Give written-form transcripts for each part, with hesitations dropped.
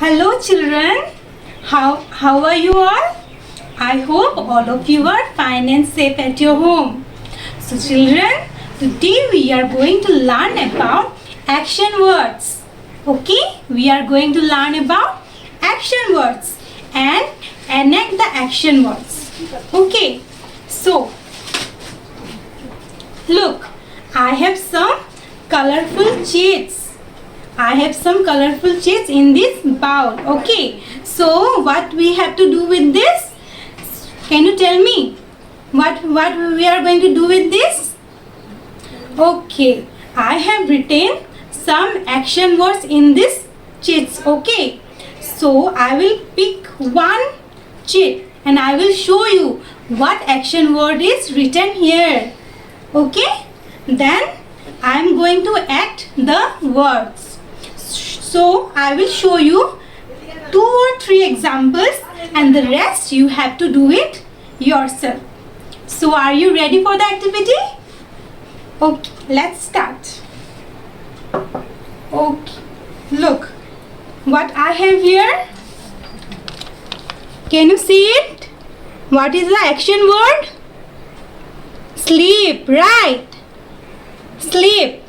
Hello children, how are you all? I hope all of you are fine and safe at your home. So children, today we are going to learn about action words. Okay, we are going to learn about action words and enact the action words. Okay, so look, I have some colorful sheets. I have some colorful sheets in this bowl. Okay, so what we have to do with this? Can you tell me what we are going to do with this? Okay, I have written some action words in this sheets. Okay, so I will pick one sheet and I will show you what action word is written here. Okay, then I am going to act the words. So I will show you 2 or 3 examples and the rest you have to do it yourself. So are you ready for the activity? Okay, let's start. Okay, look what I have here. Can you see it? What is the action word? Sleep, right? Sleep.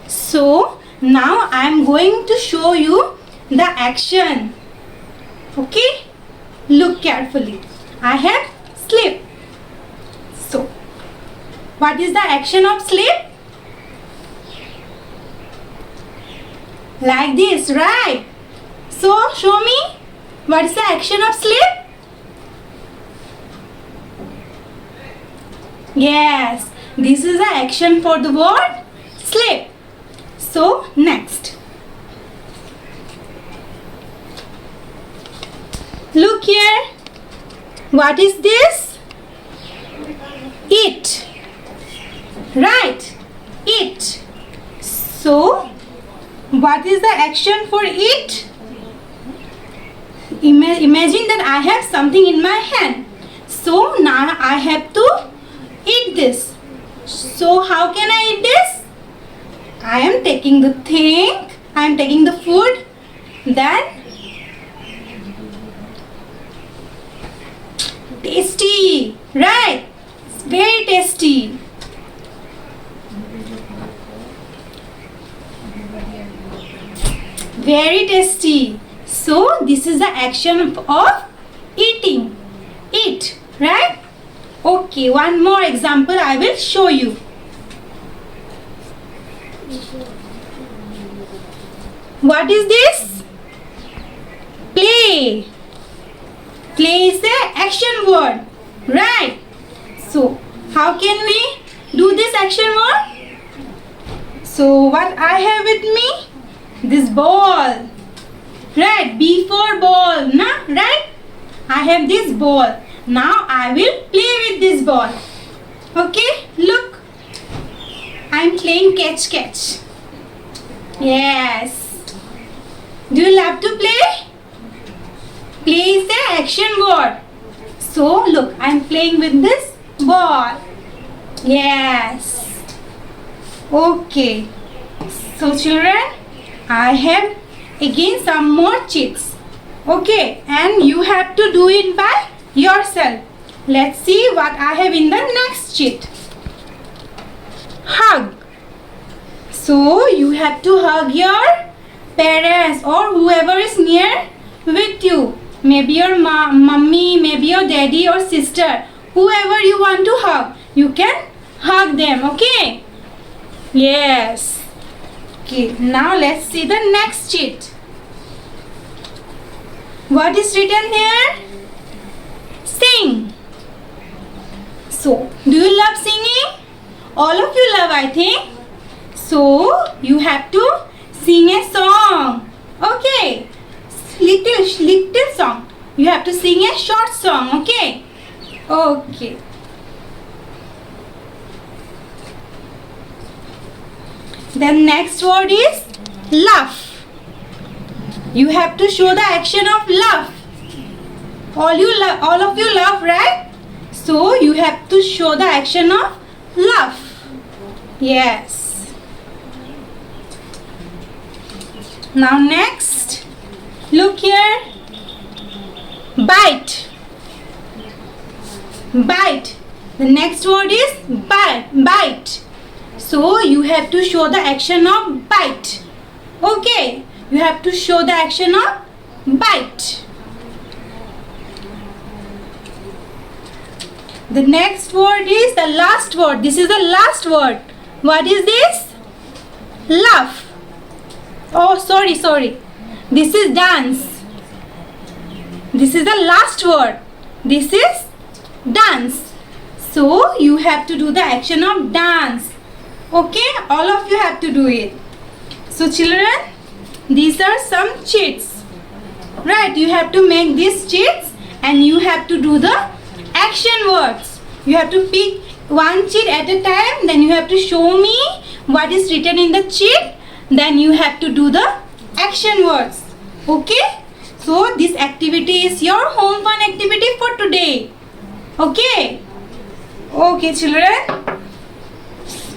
So now I am going to show you the action. Okay, look carefully. I have sleep. So what is the action of sleep? Like this, right? So show me what is the action of sleep. Yes, this is the action for the word sleep. So next, look here. What is this? Eat. Right, eat. So what is the action for eat? Imagine that I have something in my hand. So now I have to eat this. So how can I eat this? I am taking the thing, I am taking the food, then tasty, right? It's very tasty. Very tasty. So this is the action of eating. Eat, right? Okay, one more example I will show you. What is this? Play. Play is the action word, right? So how can we do this action word? So what I have with me? This ball, right? B for ball, na? Right? I have this ball. Now I will play with this ball. Okay, look. I am playing catch. Yes. Do you love to play? Play is the action word. So look, I am playing with this ball. Yes. Okay. So children, I have again some more cheats. Okay, and you have to do it by yourself. Let's see what I have in the next cheat. Hug. So you have to hug your parents or whoever is near with you. Maybe your mummy, maybe your daddy or sister. Whoever you want to hug, you can hug them. Okay? Yes. Okay, now let's see the next cheat. What is written here? Sing. So, do you love singing? All of you love, I think. So, you have to sing a song. Okay. Little song. You have to sing a short song. Okay. Okay. The next word is laugh. You have to show the action of laugh. All of you laugh, right? So you have to show the action of laugh. Yes. Now next, Look here. Bite. Bite. The next word is bite. Bite. So you have to show the action of bite. Okay. You have to show the action of bite. The next word is the last word. This is the last word. What is this? Laugh. Oh, sorry. This is dance. This is the last word. This is dance. So you have to do the action of dance. Okay, all of you have to do it. So children, these are some cheats. Right, you have to make these cheats and you have to do the action words. You have to pick one cheat at a time, then you have to show me what is written in the cheat, then you have to do the action words. Okay, so this activity is your home fun activity for today. Okay children.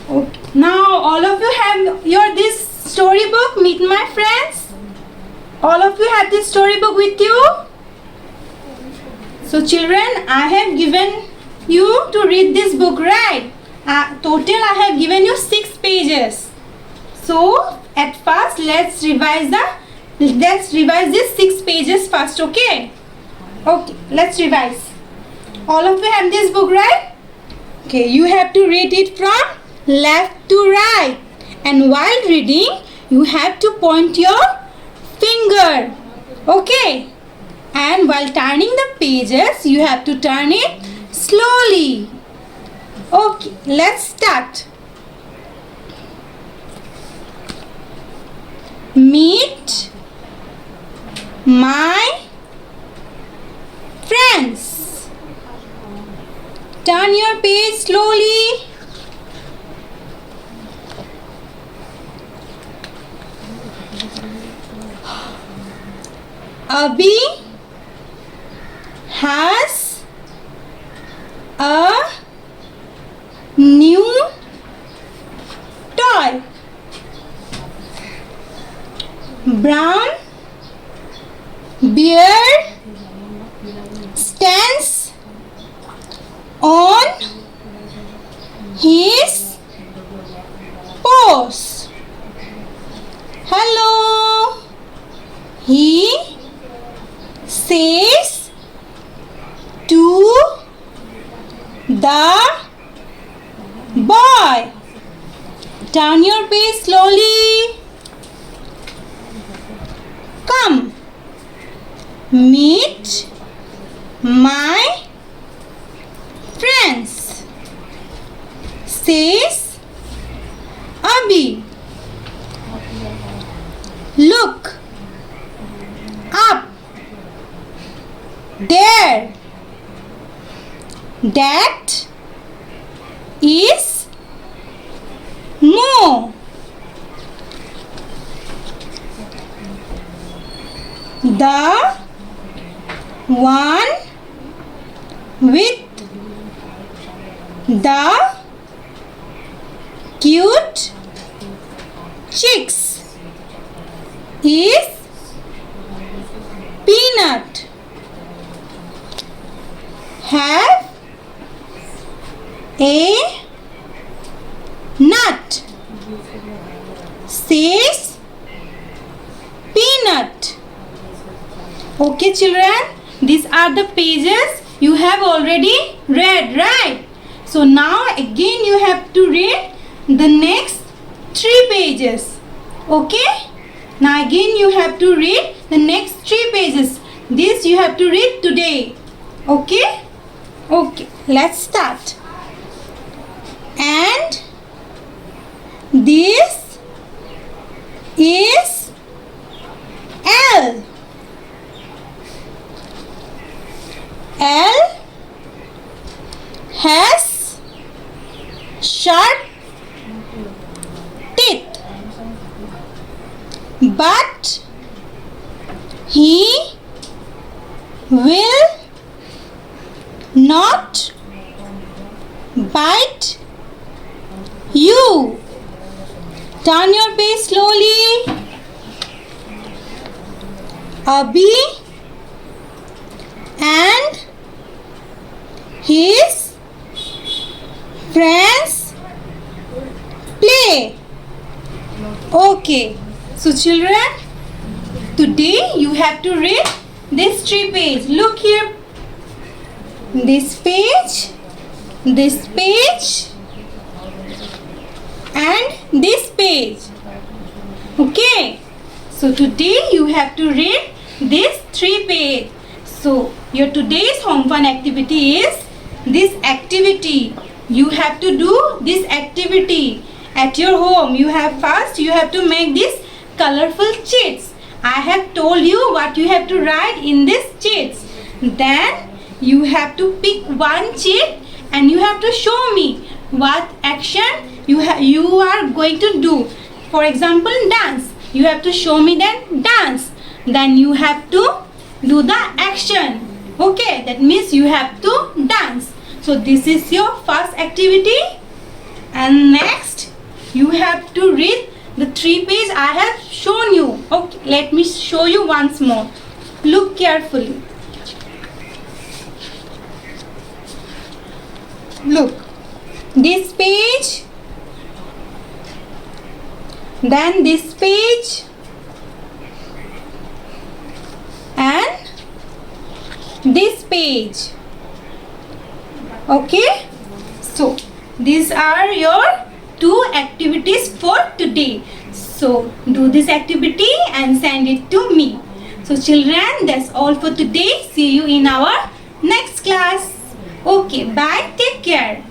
Okay. Now all of you have your this storybook, Meet My Friends. All of you have this storybook with you. So children, I have given you to read this book, right? Total I have given you 6 pages. So at first let's revise these 6 pages first. Okay, let's revise. All of you have this book, right? Okay, you have to read it from left to right, and while reading you have to point your finger. Okay, and while turning the pages you have to turn it slowly. Okay, let's start. Meet my friends. Turn your page slowly. Abhi has a new toy. Brown bear stands on his paws. Hello, he says to the boy. Turn your page slowly. Come, meet my friends, says Abhi. Look up there. That is Mo. The one with the cute chicks is Peanut. Have a nut, says Peanut. Okay children, these are the pages you have already read, right? So now again you have to read the next 3 pages. Okay? Now again you have to read the next 3 pages. This you have to read today. Okay? Okay, let's start. And this is L. L has sharp teeth, but he will not bite you. Turn your page slowly. Abhi and his friends play. Okay, so children, today you have to read this 3 page. Look here, this page, and this page. Okay, so today you have to read this 3 page. So your today's home fun activity is this activity. You have to do this activity at your home. You have to make these colorful sheets. I have told you what you have to write in these sheets. Then you have to pick one sheet and you have to show me what action you are going to do. For example, dance. You have to show me then dance. Then you have to do the action. Okay, that means you have to dance. So this is your first activity. And next you have to read the 3 page I have shown you. Okay, let me show you once more. Look carefully. Look, this page, then this page, and this page. Okay, so these are your 2 activities for today. So do this activity and send it to me. So children, that's all for today. See you in our next class. Okay, bye. Take care.